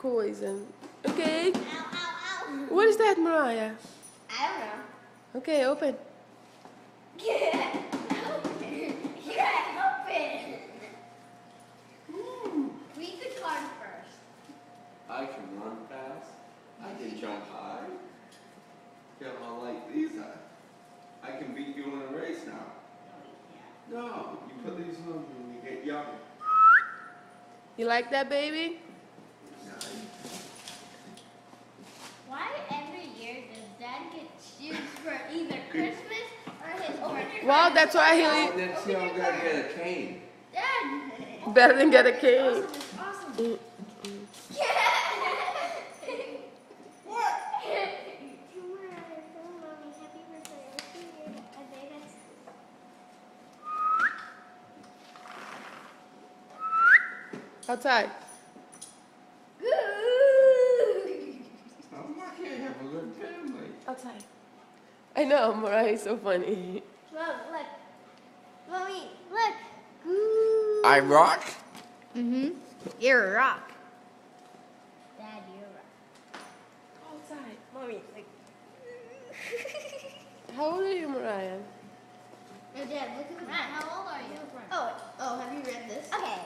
coisa. Okay. Ow, ow, ow. What is that, Mariah? I don't know. Okay, open. Yeah, open. Yeah, open. Read the card first. I can run fast. I can jump high. Yeah, I like these. I can beat you in a race now. No, you put these on when you get young. You like that, baby? Why every year does Dad get shoes for either Christmas or his birthday? Well, that's why he Next year I'm gonna get a cane. Dad. better than get a cane. It's awesome. Mm. What? Outside. I can't have a good family. Outside. I know, Mariah is so funny. Look. Mommy, look. I rock? Mm-hmm. You're a rock. Dad, you're a rock. Outside. Mommy, like. How old are you, Mariah? No, Dad, look at the Matt, how old are you? Oh, have you read this? Okay.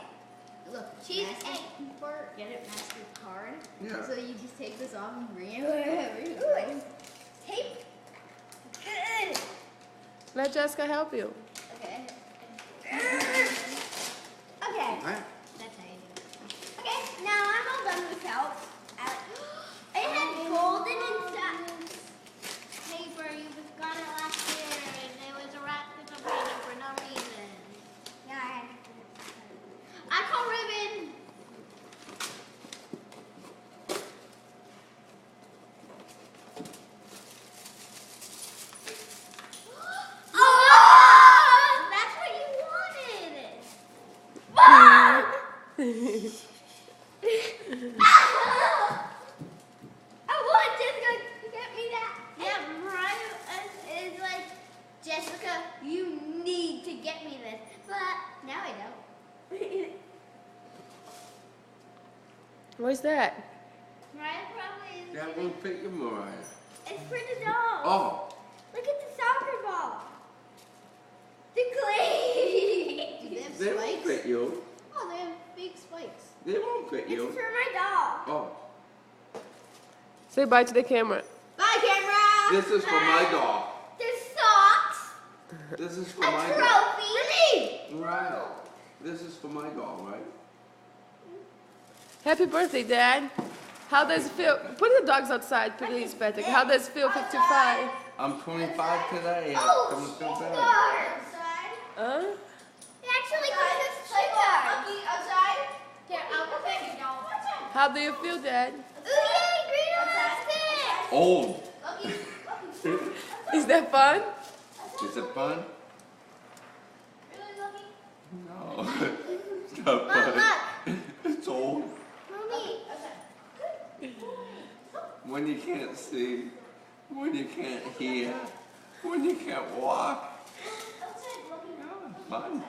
Look, she's MasterCard. Get it, MasterCard. Yeah. So you just take this off and bring it wherever you go. Tape. Good. Let Jessica help you. Okay. Okay. What? That's how you do it. Okay, now I'm all done with help. It had golden inside. Paper, you just got it last year, and it was wrapped in a paper for no reason. Yeah, I call ribbon. Oh, that's what you wanted. I want Jessica to get me that. Yeah, Mariah is like, Jessica, you need to get me this. But now I don't. What's that? Mariah probably is. That won't fit you, Mariah. It's for the dog. Oh, Look at the soccer ball. The clay. Do they have they won't fit you. Oh, they have big spikes. They won't fit It's you. for my dog. Oh, Say bye to the camera. Bye, camera. this is for my dog. There's socks. This is for A my dog. trophy. Right. This is for my dog, right? Happy birthday, Dad. How does it feel? Put the dogs outside, please, Patrick. How does it feel, 55? I'm 25 today. Oh, I'm feel bad. outside. Huh? It actually comes with stickers. Outside. Here, I'll go get your dog. How do you feel, Dad? Ooh, yay, green elastic. Old. Is that fun? Is it fun? Really, Lucky? No. It's not Look, fun. look. It's old. Mommy. When you can't see, when you can't hear, when you can't walk. Outside, Lucky. Fun.